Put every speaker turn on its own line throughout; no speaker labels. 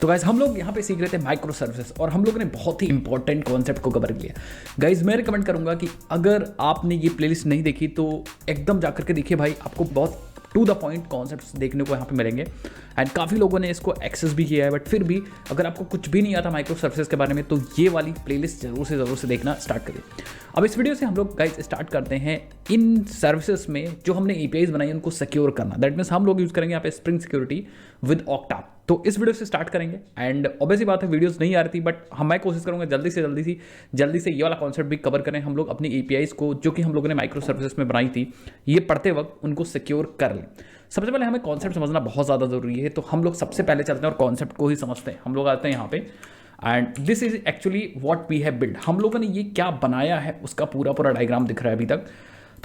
तो गाइज हम लोग यहाँ पे सीख रहे थे माइक्रो सर्विसेज और हम लोग ने बहुत ही इंपॉर्टेंट कॉन्सेप्ट को कवर किया। गाइज मैं रिकमेंड करूंगा कि अगर आपने ये प्लेलिस्ट नहीं देखी तो एकदम जाकर के देखिए भाई, आपको बहुत टू द पॉइंट कॉन्सेप्ट्स देखने को यहाँ पे मिलेंगे। एंड काफ़ी लोगों ने इसको एक्सेस भी किया है, बट फिर भी अगर आपको कुछ भी नहीं आता माइक्रो सर्विसेज के बारे में तो ये वाली प्लेलिस्ट ज़रूर से देखना स्टार्ट करिए। अब इस वीडियो से हम लोग गाइज स्टार्ट करते हैं इन सर्विसेज में जो हमने एपीआईज बनाई उनको सिक्योर करना। दैट मीन्स हम लोग यूज़ करेंगे यहाँ पे स्प्रिंग सिक्योरिटी विद ऑक्टा। तो इस वीडियो से स्टार्ट करेंगे एंड ऑब्वियसली बात है वीडियोस नहीं आ रही थी, बट मैं कोशिश करूंगा जल्दी से ये वाला कॉन्सेप्ट भी कवर करें। हम लोग अपनी एपीआईज को जो कि हम लोगों ने माइक्रो सर्विसेज में बनाई थी ये पढ़ते वक्त उनको सिक्योर कर लें। सबसे पहले हमें कॉन्सेप्ट समझना बहुत ज़्यादा जरूरी है, तो हम लोग सबसे पहले चलते हैं और कॉन्सेप्ट को ही समझते हैं। हम लोग आते हैं यहाँ पे and this is actually what we have build. हम लोगों ने ये क्या बनाया है उसका पूरा डायग्राम दिख रहा है अभी तक।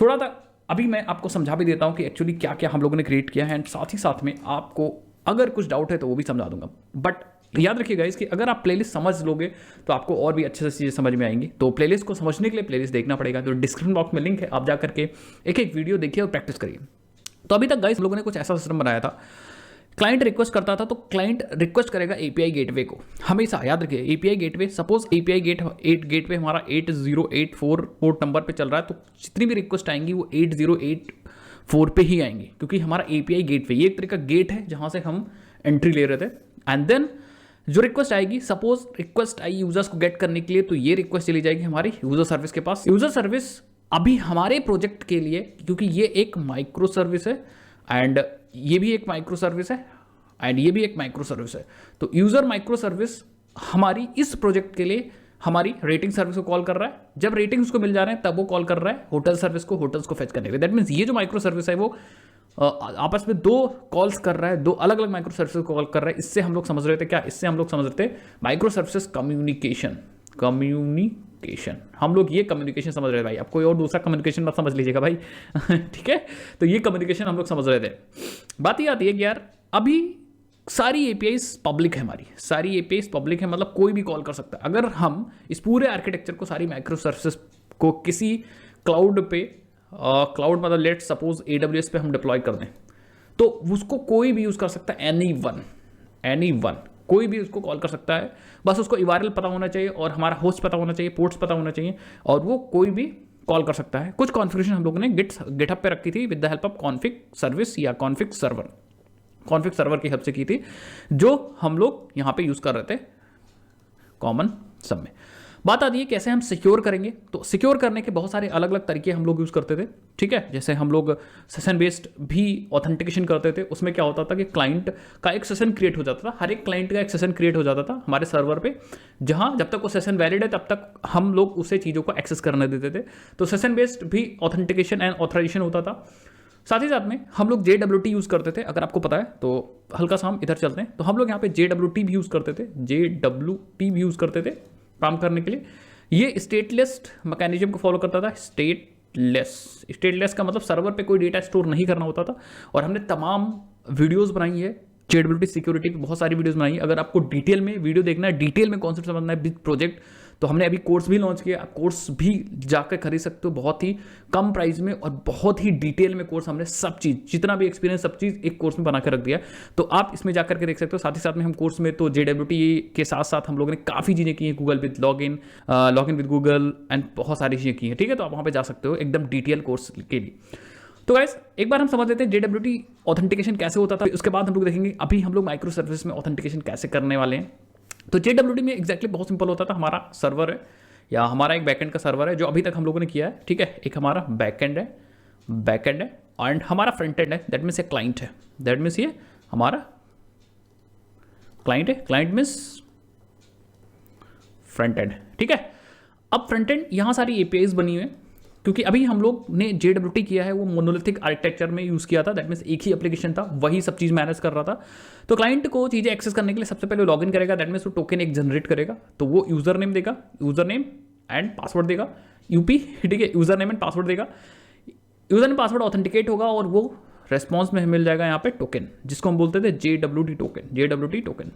थोड़ा सा अभी मैं आपको समझा भी देता हूँ कि एक्चुअली क्या क्या हम लोगों ने क्रिएट किया है एंड साथ ही साथ में आपको अगर कुछ डाउट है तो वो भी समझा दूंगा। बट याद रखिएगा इसकी अगर आप प्लेलिस्ट समझ लोगे तो आपको और भी अच्छे से चीज़ें समझ में आएंगी। तो प्लेलिस्ट को समझने के लिए प्लेलिस्ट देखना पड़ेगा, तो डिस्क्रिप्शन बॉक्स में लिंक है, आप जा करके एक वीडियो देखिए और प्रैक्टिस करिए। तो अभी तक गाइस हम लोगों ने कुछ ऐसा सिस्टम बनाया था, क्लाइंट रिक्वेस्ट करता था तो क्लाइंट रिक्वेस्ट करेगा एपीआई गेटवे को। हमेशा याद रखिए API gateway, suppose API gateway हमारा 8084 पोर्ट नंबर पे चल रहा है तो जितनी भी रिक्वेस्ट आएंगी वो 8084 पे ही आएंगी, क्योंकि हमारा एपीआई गेटवे ये एक तरह का गेट है जहां से हम एंट्री ले रहे थे। एंड देन जो रिक्वेस्ट आएगी, सपोज रिक्वेस्ट आई यूजर्स को गेट करने के लिए, तो ये रिक्वेस्ट चली जाएगी हमारी यूजर सर्विस के पास। यूजर सर्विस अभी हमारे प्रोजेक्ट के लिए, क्योंकि ये एक माइक्रो सर्विस है एंड ये भी एक माइक्रो सर्विस है एंड ये भी एक माइक्रो सर्विस है, तो यूजर माइक्रो सर्विस हमारी इस प्रोजेक्ट के लिए हमारी रेटिंग सर्विस को कॉल कर रहा है। जब रेटिंग्स को मिल जा रहे हैं तब वो कॉल कर रहा है होटल सर्विस को, होटल्स को फेच करने के लिए। दैट मीन्स ये जो माइक्रो सर्विस है वो आपस में दो कॉल्स कर रहा है, दो अलग अलग माइक्रो सर्विसेज को कॉल कर रहा है। इससे हम लोग समझ रहे थे क्या, इससे हम लोग समझ रहे थे माइक्रो सर्विसेज कम्युनिकेशन। हम लोग ये कम्युनिकेशन समझ रहे थे भाई, आप कोई और दूसरा कम्युनिकेशन मत समझ लीजिएगा भाई ठीक है, तो ये कम्युनिकेशन हम लोग समझ रहे थे। बात ये आती है कि यार अभी सारी एपीआईज पब्लिक है, हमारी सारी एपीआईज पब्लिक है, मतलब कोई भी कॉल कर सकता है। अगर हम इस पूरे आर्किटेक्चर को, सारी माइक्रो सर्विसेज को किसी क्लाउड पे, क्लाउड मतलब लेट सपोज AWS पे हम डिप्लॉय कर दें तो उसको कोई भी यूज कर सकता है। एनी वन कोई भी उसको कॉल कर सकता है, बस उसको URL पता होना चाहिए और हमारा होस्ट पता होना चाहिए, पोर्ट्स पता होना चाहिए, और वो कोई भी कॉल कर सकता है। कुछ कॉन्फ़िगरेशन हम लोगों ने गिटहब पे रखी थी with the help of config service या कॉन्फिग सर्वर की हेल्प से की थी, जो हम लोग यहाँ पे यूज कर रहे थे कॉमन सब में। बात आती है कैसे हम सिक्योर करेंगे, तो सिक्योर करने के बहुत सारे अलग अलग तरीके हम लोग यूज़ करते थे। ठीक है, जैसे हम लोग सेशन बेस्ड भी ऑथेंटिकेशन करते थे। उसमें क्या होता था कि क्लाइंट का एक सेशन क्रिएट हो जाता था, हर एक क्लाइंट का एक सेशन क्रिएट हो जाता था हमारे सर्वर पे, जहां जब तक वो सेशन वैलिड है तब तक हम लोग उसे चीज़ों को एक्सेस करने देते थे। तो सेशन बेस्ड भी ऑथेंटिकेशन एंड ऑथराइजेशन होता था। साथ ही साथ में हम लोग JWT यूज़ करते थे, अगर आपको पता है तो हल्का सा हम इधर चलते हैं। तो हम लोग यहाँ पे JWT भी यूज़ करते थे काम करने के लिए। ये स्टेटलेस मैकेनिज्म को फॉलो करता था। स्टेटलेस का मतलब सर्वर पे कोई डेटा स्टोर नहीं करना होता था। और हमने तमाम वीडियोस बनाई है JWT सिक्योरिटी पे, बहुत सारी वीडियोस बनाई है। अगर आपको डिटेल में वीडियो देखना है, डिटेल में कॉन्सेप्ट समझना है बिग प्रोजेक्ट, तो हमने अभी कोर्स भी लॉन्च किया। आप कोर्स भी जाकर खरीद सकते हो बहुत ही कम प्राइस में, और बहुत ही डिटेल में कोर्स हमने सब चीज़, जितना भी एक्सपीरियंस, सब चीज़ एक कोर्स में बना के रख दिया। तो आप इसमें जाकर के देख सकते हो। साथ ही साथ में हम कोर्स में तो JWT के साथ साथ हम लोगों ने काफ़ी चीज़ें की हैं, Google with login with Google and बहुत सारी चीज़ें की हैं। ठीक है, तो आप वहाँ पर जा सकते हो एकदम डिटेल कोर्स के लिए। तो गाइस एक बार हम समझ लेते हैं JWT ऑथेंटिकेशन कैसे होता था, उसके बाद हम लोग देखेंगे अभी हम लोग माइक्रो सर्विस में ऑथेंटिकेशन कैसे करने वाले हैं। तो JWT में एग्जैक्टली बहुत सिंपल होता था। हमारा सर्वर है या हमारा एक बैकएंड का सर्वर है जो अभी तक हम लोगों ने किया है। ठीक है, एक हमारा बैकएंड है एंड हमारा फ्रंट एंड है, दैट मीन्स ए क्लाइंट है। दैट मीन्स ये हमारा क्लाइंट है, क्लाइंट मीन्स फ्रंट एंड। ठीक है, अब फ्रंट एंड यहाँ सारी एपीआईज बनी हुई है, क्योंकि अभी हम लोग ने JWT किया है वो मोनोलिथिक आर्किटेक्चर में यूज़ किया था। दैट मीन्स एक ही एप्लीकेशन था, वही सब चीज़ मैनेज कर रहा था। तो क्लाइंट को चीज़ें एक्सेस करने के लिए सबसे पहले लॉगिन करेगा। दैट मीन्स वो टोकन एक जनरेट करेगा, तो वो यूज़र नेम देगा, यूज़र नेम एंड पासवर्ड देगा, यूपी। ठीक है, यूज़र नेम एंड पासवर्ड देगा, यूज़र नेम पासवर्ड ऑथेंटिकेट होगा और वो रेस्पॉन्स में मिल जाएगा यहाँ पे टोकन, जिसको हम बोलते थे JWT टोकन।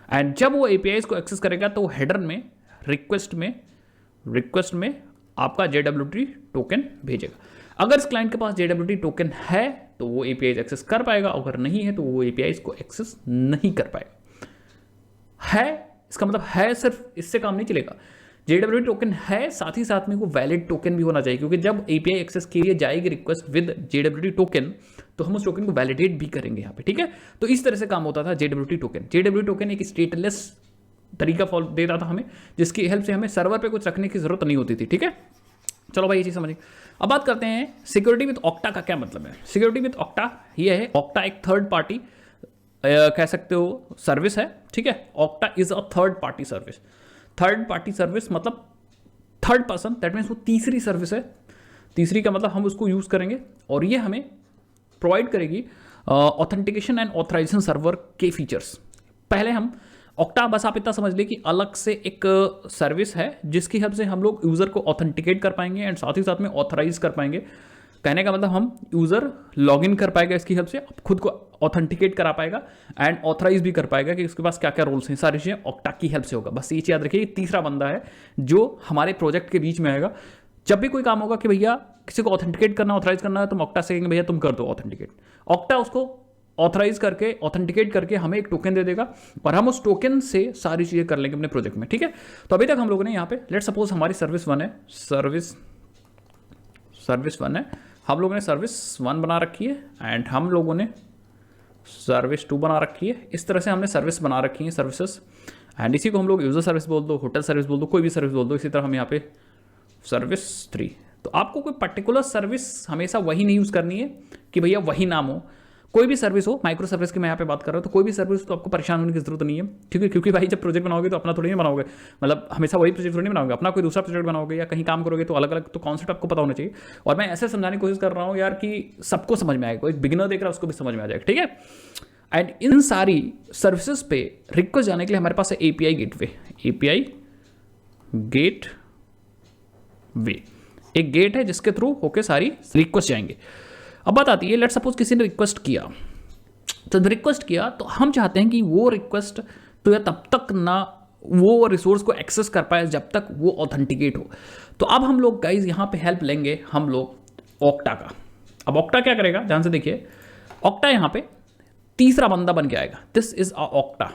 एंड जब वो एपीआईज को एक्सेस करेगा तो हेडर में रिक्वेस्ट में आपका JWT टोकन भेजेगा। अगर इस क्लाइंट के पास JWT टोकन है तो वो API एक्सेस कर पाएगा, अगर नहीं है तो वो API को एक्सेस नहीं कर पाएगा। है, इसका मतलब है, सिर्फ इससे काम नहीं चलेगा। JWT टोकन है, साथ ही साथ में वो वैलिड टोकन भी होना चाहिए, क्योंकि जब API एक्सेस के लिए जाएगी रिक्वेस्ट विद JWT टोकन, तो हम उस टोकन को वैलिडेट भी करेंगे यहाँ पे, ठीक है। तो इस तरह से काम होता था JWT टोकन। JWT टोकन एक स्टेटलेस तरीका फॉलो देता था हमें, जिसकी हेल्प से हमें सर्वर पे कुछ रखने की जरूरत नहीं होती थी, ठीक है। चलो भाई ये चीज समझिए। अब बात करते हैं सिक्योरिटी विद ऑक्टा का क्या मतलब है। सिक्योरिटी विद ऑक्टा ये है, ऑक्टा एक थर्ड पार्टी कह सकते हो सर्विस है, ठीक है। Octa is a third party service. Third party service मतलब थर्ड पर्सन, दैट मीन्स वो तीसरी सर्विस है। तीसरी का मतलब हम उसको यूज करेंगे और ये हमें प्रोवाइड करेगी ऑथेंटिकेशन एंड ऑथराइजेशन सर्वर के फीचर्स। पहले हम ऑक्टा, बस आप इतना समझ लें कि अलग से एक सर्विस है जिसकी हेल्प से हम लोग यूज़र को ऑथेंटिकेट कर पाएंगे एंड साथ ही साथ में ऑथराइज कर पाएंगे। कहने का मतलब हम यूज़र लॉगिन कर पाएगा इसकी हेल्प से, खुद को ऑथेंटिकेट करा पाएगा एंड ऑथराइज भी कर पाएगा कि उसके पास क्या क्या रोल्स हैं, सारी चीज़ें ऑक्टा की हेल्प से होगा। बस ये चीज़ याद रखिए, तीसरा बंदा है जो हमारे प्रोजेक्ट के बीच में आएगा। जब भी कोई काम होगा कि भैया किसी को ऑथेंटिकेट करना, ऑथराइज करना है, तो हम ऑक्टा से कहेंगे भैया तुम कर दो ऑथेंटिकेट। ऑक्टा उसको ऑथराइज करके, ऑथेंटिकेट करके हमें एक टोकन दे देगा और हम उस टोकन से सारी चीज़ें कर लेंगे अपने प्रोजेक्ट में, ठीक है। तो अभी तक हम लोगों ने यहाँ पे लेट सपोज हमारी सर्विस 1 है, सर्विस 1 है, हम लोगों ने सर्विस 1 बना रखी है एंड हम लोगों ने सर्विस 2 बना रखी है। इस तरह से हमने सर्विस बना रखी है सर्विसेज, एंड इसी को हम लोग यूजर सर्विस बोल दो, होटल सर्विस बोल दो, कोई भी सर्विस बोल दो। इसी तरह हम यहाँ पे सर्विस 3। तो आपको कोई पर्टिकुलर सर्विस हमेशा वही नहीं यूज़ करनी है कि भैया वही नाम हो। कोई भी सर्विस हो, माइक्रो सर्विस की मैं यहाँ पे बात कर रहा हूँ, तो कोई भी सर्विस तो आपको परेशान होने की जरूरत नहीं है, ठीक है। क्योंकि भाई जब प्रोजेक्ट बनाओगे तो अपना थोड़ी नहीं बनाओगे, मतलब हमेशा वही प्रोजेक्ट थोड़ी नहीं बनाओगे, अपना कोई दूसरा प्रोजेक्ट बनाओगे या कहीं काम करोगे तो अलग अलग तो कॉन्सेप्ट आपको पता होना चाहिए। और मैं ऐसे समझाने की कोशिश कर रहा हूँ यार कि सबको समझ में आएगा, एक बिगिनर देख रहा है उसको भी समझ में आ जाएगा, ठीक है। एंड इन सारी सर्विसेज पे रिक्वेस्ट जाने के लिए हमारे पास है API गेटवे। API गेटवे एक गेट है जिसके थ्रू होके सारी रिक्वेस्ट जाएंगे। अब बात आती है, लेट सपोज किसी ने रिक्वेस्ट किया, तो रिक्वेस्ट किया तो हम चाहते हैं कि वो रिक्वेस्ट तो या तब तक ना वो रिसोर्स को एक्सेस कर पाए जब तक वो ऑथेंटिकेट हो। तो अब हम लोग गाइज यहाँ पे हेल्प लेंगे हम लोग ऑक्टा का। अब ऑक्टा क्या करेगा, ध्यान से देखिए, ऑक्टा यहाँ पे तीसरा बंदा बन के आएगा। This is a octa,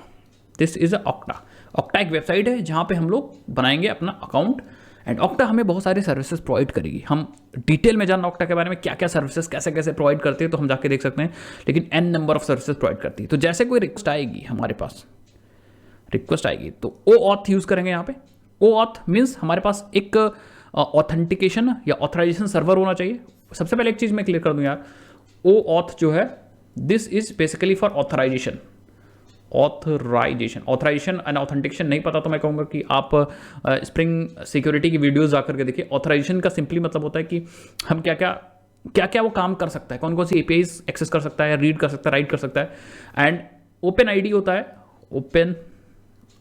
this is a octa. Octa एक वेबसाइट है जहाँ पे हम लोग बनाएंगे अपना अकाउंट एंड ऑक्टा हमें बहुत सारे सर्विसेज प्रोवाइड करेगी। हम डिटेल में जानना ऑक्टा के बारे में क्या क्या सर्विसेज कैसे कैसे प्रोवाइड करती है तो हम जाके देख सकते हैं, लेकिन n number of services provide करती है। तो जैसे कोई रिक्वेस्ट आएगी हमारे पास, रिक्वेस्ट आएगी तो OAuth यूज करेंगे यहाँ पे। OAuth मीन्स हमारे पास एक ऑथेंटिकेशन या ऑथराइजेशन सर्वर होना चाहिए। सबसे पहले एक चीज मैं क्लियर कर दूं यार, OAuth जो है this is basically for authorization. Authorization and authentication नहीं पता तो मैं कहूँगा कि आप स्प्रिंग सिक्योरिटी की वीडियोस जाकर के देखिए। ऑथराइजेशन का सिंपली मतलब होता है कि हम क्या क्या वो काम कर सकता है, कौन कौन सी APIs एक्सेस कर सकता है, रीड कर सकता है, राइट कर सकता है। एंड ओपन ID होता है, open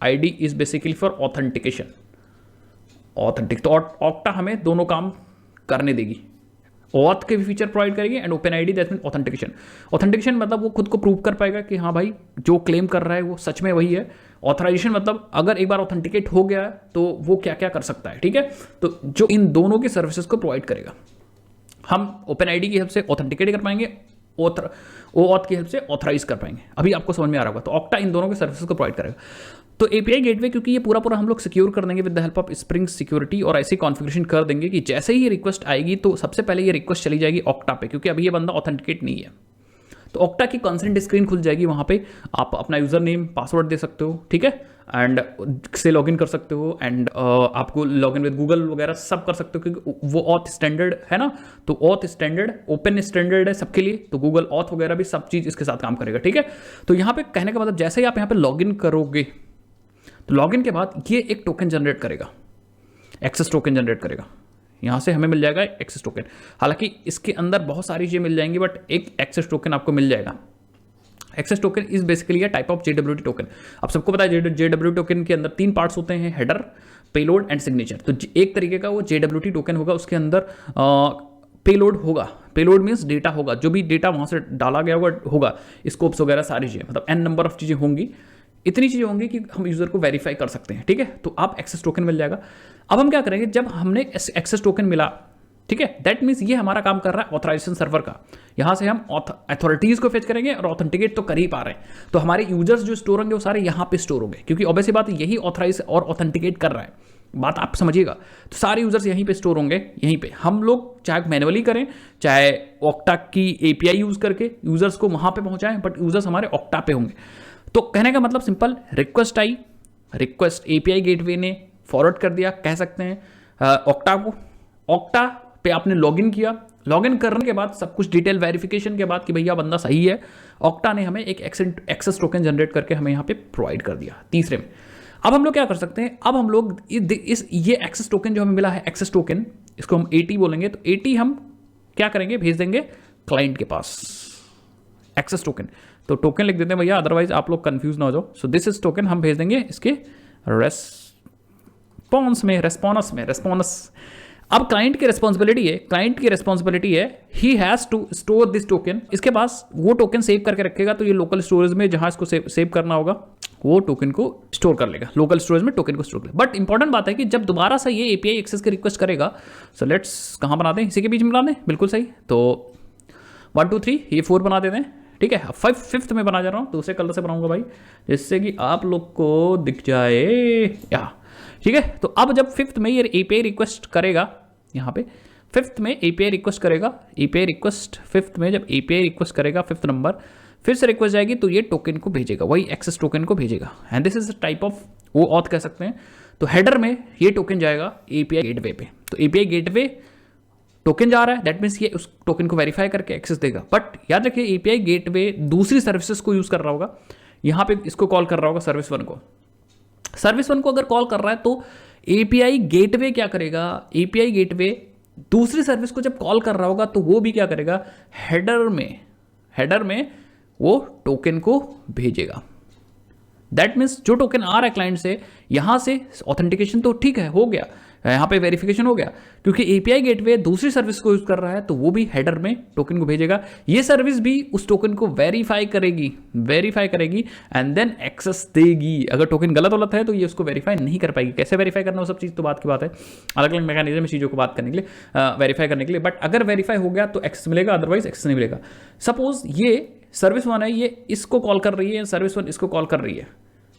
ID is basically for authentication, authentic. तो ऑक्टा हमें दोनों काम करने देगी, OAuth के भी फीचर प्रोवाइड करेगी and open ID that mean authentication. Authentication मतलब वो खुद को प्रूव कर पाएगा कि हाँ भाई जो क्लेम कर रहा है वो सच में वही है। ऑथराइजेशन मतलब अगर एक बार ऑथेंटिकेट हो गया तो वो क्या क्या कर सकता है, ठीक है। तो जो इन दोनों की सर्विसेज को प्रोवाइड करेगा, हम ओपन ID की हेल्प से ऑथेंटिकेट कर पाएंगे, OAuth की हेल्प से ऑथराइज कर पाएंगे। अभी आपको समझ में आ रहा होगा। तो ऑक्टा इन दोनों के सर्विसेज को प्रोवाइड करेगा। तो API गेटवे क्योंकि ये पूरा हम लोग सिक्योर कर देंगे with the help of spring security, और ऐसी कॉन्फ़िगरेशन कर देंगे कि जैसे ही ये रिक्वेस्ट आएगी तो सबसे पहले ये रिक्वेस्ट चली जाएगी ऑक्टा पे, क्योंकि अभी ये बंदा ऑथेंटिकेट नहीं है। तो ऑक्टा की कंसेंट स्क्रीन खुल जाएगी, वहाँ पे आप अपना यूजर नेम पासवर्ड दे सकते हो, ठीक है, एंड से लॉगिन कर सकते हो एंड आपको लॉगिन विद गूगल वगैरह सब कर सकते हो, क्योंकि वो ऑथ स्टैंडर्ड है ना। तो ऑथ स्टैंडर्ड ओपन स्टैंडर्ड है सबके लिए, तो गूगल ऑथ वगैरह भी सब चीज़ इसके साथ काम करेगा, ठीक है। तो यहाँ पे कहने का मतलब जैसे ही आप यहाँ पे लॉगिन करोगे तो लॉगिन के बाद ये एक टोकन जनरेट करेगा, एक्सेस टोकन जनरेट करेगा। यहाँ से हमें मिल जाएगा एक्सेस टोकन। हालांकि इसके अंदर बहुत सारी चीज़ें मिल जाएंगी, बट एक एक्सेस टोकन आपको मिल जाएगा। Access token is basically a type of JWT token. आप सबको पता है JWT टोकन के अंदर 3 पार्ट्स होते हैं, हेडर, पेलोड एंड सिग्नेचर। तो एक तरीके का वो JWT टोकन होगा, उसके अंदर पेलोड होगा। पेलोड मीन्स डेटा होगा, जो भी डेटा वहाँ से डाला गया होगा, स्कोप्स वगैरह सारी चीज़ें, मतलब n नंबर ऑफ चीज़ें होंगी। इतनी चीज़ें होंगी कि हम यूज़र को वेरीफाई कर सकते हैं, ठीक है। तो आप एक्सेस टोकन मिल जाएगा। अब हम क्या करेंगे, जब हमने एक्सेस टोकन मिला ठीक है, दैट मीन्स ये हमारा काम कर रहा है ऑथराइजेशन सर्वर का। यहां से हम अथॉरिटीज को फेच करेंगे और ऑथेंटिकेट तो कर ही पा रहे हैं, तो हमारे यूजर्स जो स्टोर होंगे वो सारे यहां पे स्टोर होंगे, क्योंकि ऑब्वियस बात यही ऑथराइज और ऑथेंटिकेट कर रहा है, बात आप समझिएगा। तो सारे यूजर्स यहीं पे स्टोर होंगे, यहीं पे हम लोग चाहे मैनुअली करें चाहे ऑक्टा की एपीआई यूज करके यूजर्स को वहां पे पहुंचाएं, बट यूजर्स हमारे ऑक्टा पे होंगे। तो कहने का मतलब सिंपल, रिक्वेस्ट आई, रिक्वेस्ट एपीआई गेटवे ने फॉरवर्ड कर दिया, कह सकते हैं ऑक्टा को। ऑक्टा पे आपने लॉगिन किया, लॉगिन करने के बाद सब कुछ डिटेल वेरिफिकेशन के बाद कि भैया बंदा सही है, ऑक्टा ने हमें एक एक्सेस टोकन जनरेट करके हमें यहाँ पे प्रोवाइड कर दिया। तीसरे में अब हम लोग क्या कर सकते हैं, अब हम लोग ये एक्सेस टोकन जो हमें मिला है, एक्सेस टोकन, इसको हम एटी बोलेंगे, तो एटी हम क्या करेंगे, भेज देंगे क्लाइंट के पास एक्सेस टोकन। तो टोकन लिख देते हैं भैया, अदरवाइज आप लोग कंफ्यूज ना हो जाओ। सो दिस इज टोकन, हम भेज देंगे इसके रेस्पॉन्स। अब क्लाइंट की रिस्पॉन्सिबिलिटी है, he has to store this token. इसके पास वो टोकन सेव करके रखेगा, तो ये लोकल स्टोरेज में जहां इसको सेव करना होगा वो टोकन को स्टोर कर लेगा, लोकल स्टोरेज में टोकन को स्टोर कर लेगा। बट इंपॉर्टेंट बात है कि जब दोबारा से ये एपीआई एक्सेस की रिक्वेस्ट करेगा, सो लेट्स कहां बना दें, इसी के बीच में बना दें, बिल्कुल सही। तो 1 2 3 ये 4 बना देते हैं, ठीक है। 5th में बना जा रहा हूं, दूसरे कलर से बनाऊंगा भाई, जिससे कि आप लोग को दिख जाए या, ठीक है। तो अब जब 5th में ये एपीआई रिक्वेस्ट करेगा, यहाँ पे 5th में एपीआई रिक्वेस्ट करेगा, एपीआई रिक्वेस्ट 5th में जब एपीआई रिक्वेस्ट करेगा 5th नंबर, फिर से रिक्वेस्ट जाएगी तो ये टोकन को भेजेगा, वही एक्सेस टोकन को भेजेगा। And this is type of वो ऑथ कह सकते हैं। तो हेडर में ये टोकन जाएगा एपीआई गेटवे पे, तो एपीआई गेटवे टोकन जा रहा है, दैट मीन्स ये उस टोकन को वेरीफाई करके एक्सेस देगा। बट याद रखिए एपीआई गेटवे दूसरी सर्विसेज को यूज कर रहा होगा, यहाँ पे इसको कॉल कर रहा होगा सर्विस 1 को। सर्विस 1 को अगर कॉल कर रहा है तो एपीआई गेटवे क्या करेगा, एपीआई गेटवे दूसरी सर्विस को जब कॉल कर रहा होगा तो वो भी क्या करेगा, हेडर में वो टोकन को भेजेगा। दैट मीन्स जो टोकन आ रहा है क्लाइंट से, यहां से ऑथेंटिकेशन तो ठीक है, हो गया, यहाँ पे वेरिफिकेशन हो गया, क्योंकि एपीआई गेटवे दूसरी सर्विस को यूज कर रहा है, तो वो भी हेडर में टोकन को भेजेगा। ये सर्विस भी उस टोकन को वेरीफाई करेगी एंड देन एक्सेस देगी। अगर टोकन गलत है तो ये उसको वेरीफाई नहीं कर पाएगी। कैसे वेरीफाई करना, वो सब चीज़ तो बात की बात है, अलग अलग मैकेनिज्म में चीज़ों को बात करने के लिए, वेरीफाई करने के लिए। बट अगर वेरीफाई हो गया तो एक्सेस मिलेगा, अदरवाइज एक्सेस नहीं मिलेगा। सपोज ये सर्विस 1 है, ये इसको कॉल कर रही है, सर्विस 1 इसको कॉल कर रही है,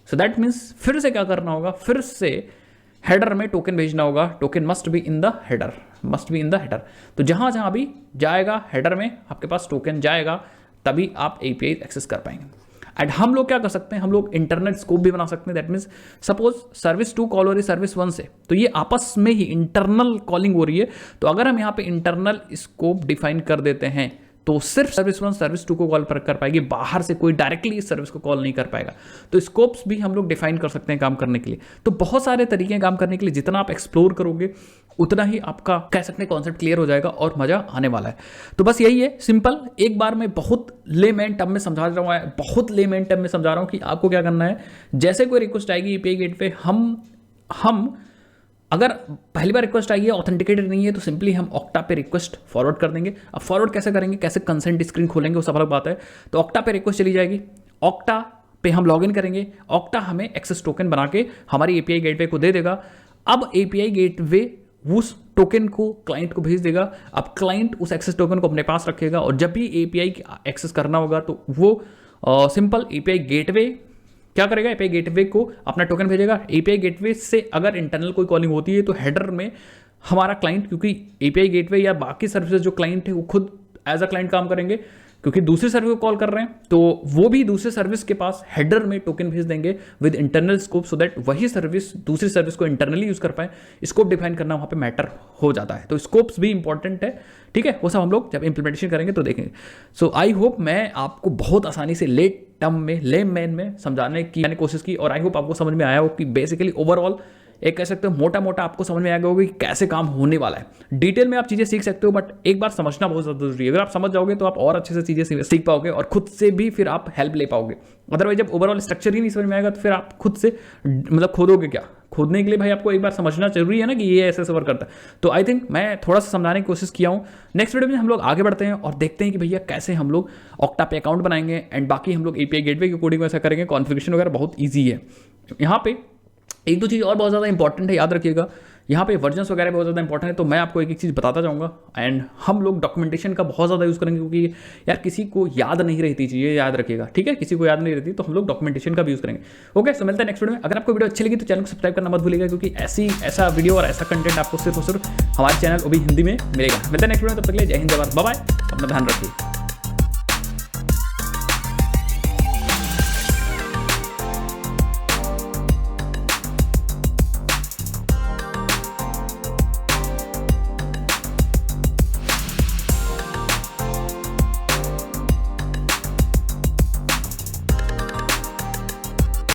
सो दैट मीन्स फिर से क्या करना होगा, फिर से हेडर में टोकन भेजना होगा। Token must be in the header, तो जहां जहां भी जाएगा हेडर में आपके पास टोकन जाएगा, तभी आप एपीआई एक्सेस कर पाएंगे। एंड हम लोग क्या कर सकते हैं, हम लोग इंटरनेट स्कोप भी बना सकते हैं। That means suppose service 2 call हो रही है सर्विस 1 से, तो ये आपस में ही इंटरनल कॉलिंग हो रही है। तो अगर हम यहाँ पे इंटरनल स्कोप डिफाइन कर देते हैं तो सिर्फ सर्विस 1 सर्विस 2 को कॉल कर पाएगी, बाहर से कोई डायरेक्टली इस सर्विस को कॉल नहीं कर पाएगा। तो स्कोप्स भी हम लोग डिफाइन कर सकते हैं काम करने के लिए। तो बहुत सारे तरीके हैं काम करने के लिए, जितना आप एक्सप्लोर करोगे उतना ही आपका कह सकते हैं कॉन्सेप्ट क्लियर हो जाएगा और मजा आने वाला है। तो बस यही है, सिंपल, एक बार मैं बहुत लेमैन टर्म में समझा रहा हूँ कि आपको क्या करना है। जैसे कोई रिक्वेस्ट आएगी एपीआई गेट पे, हम अगर पहली बार रिक्वेस्ट आई है, ऑथेंटिकेटेड नहीं है, तो सिंपली हम ऑक्टा पे रिक्वेस्ट फॉरवर्ड कर देंगे। अब फॉरवर्ड कैसे करेंगे, कैसे कंसेंट स्क्रीन खोलेंगे, वो सब अलग बात है। तो ऑक्टा पे रिक्वेस्ट चली जाएगी, ऑक्टा पे हम लॉगिन करेंगे, ऑक्टा हमें एक्सेस टोकन बना के हमारी एपीआई गेटवे को दे देगा। अब एपीआई गेटवे उस टोकन को क्लाइंट को भेज देगा। अब क्लाइंट उस एक्सेस टोकन को अपने पास रखेगा और जब भी एपीआई एक्सेस करना होगा तो वो सिंपल एपीआई गेटवे क्या करेगा, एपीआई गेटवे को अपना टोकन भेजेगा। एपीआई गेटवे से अगर इंटरनल कोई कॉलिंग होती है तो हेडर में हमारा क्लाइंट, क्योंकि एपीआई गेटवे या बाकी सर्विसेज जो क्लाइंट है वो खुद एज अ क्लाइंट काम करेंगे, क्योंकि दूसरी सर्विस को कॉल कर रहे हैं, तो वो भी दूसरे सर्विस के पास हेडर में टोकन भेज देंगे with internal scope, so that वही सर्विस दूसरी सर्विस को इंटरनली यूज कर पाए। स्कोप डिफाइन करना वहाँ पे मैटर हो जाता है, तो स्कोप्स भी इंपॉर्टेंट है, ठीक है। वो सब हम लोग जब इंप्लीमेंटेशन करेंगे तो देखेंगे। सो आई होप मैं आपको बहुत आसानी से लेमैन में समझाने की मैंने कोशिश की, और आई होप आपको समझ में आया हो कि बेसिकली ओवरऑल एक कह सकते हो मोटा आपको समझ में आ गया होगा कि कैसे काम होने वाला है। डिटेल में आप चीज़ें सीख सकते हो, बट एक बार समझना बहुत ज़्यादा जरूरी है। अगर आप समझ जाओगे तो आप और अच्छे से चीज़ें सीख पाओगे और खुद से भी फिर आप हेल्प ले पाओगे। अदरवाइज जब ओवरऑल स्ट्रक्चर ही नहीं समझ में आएगा तो फिर आप खुद से मतलब खोदोगे क्या। खोदने के लिए भाई आपको एक बार समझना जरूरी है ना कि ये ऐसे वर्क करता है। तो आई थिंक मैं थोड़ा सा समझाने की कोशिश किया हूँ। नेक्स्ट वीडियो में हम लोग आगे बढ़ते हैं और देखते हैं कि भैया कैसे हम लोग ऑक्टा पे अकाउंट बनाएंगे, एंड बाकी हम लोग एपीआई गेटवे की कोडिंग ऐसा करेंगे। कॉन्फ़िगरेशन वगैरह बहुत ईजी है। यहाँ पे एक दो चीज़ और बहुत ज़्यादा इंपॉर्टेंट है, याद रखिएगा। यहाँ पे वर्जन्स वगैरह बहुत ज़्यादा इंपॉर्टेंट है, तो मैं आपको एक एक चीज़ बताता जाऊँगा। एंड हम लोग डॉक्यूमेंटेशन का बहुत ज़्यादा यूज़ करेंगे, क्योंकि यार किसी को याद नहीं रहती चीज़ें, याद रखिएगा, ठीक है, किसी को याद नहीं रहती, तो हम लोग डॉक्यूमेंटेशन का भी यूज़ करेंगे। ओके, सो मिलते हैं नेक्स्ट वीडियो में। अगर आपको वीडियो अच्छी लगी तो चैनल को सब्सक्राइब करना मत भूलिएगा, क्योंकि ऐसा वीडियो और ऐसा कंटेंट आपको सिर्फ और सिर्फ हमारे चैनल वो भी हिंदी में मिलेगा। मिलते हैं नेक्स्ट वीडियो में, तब तक के लिए जय हिंद, जय भारत, बाय बाय, अपना ध्यान रखिए।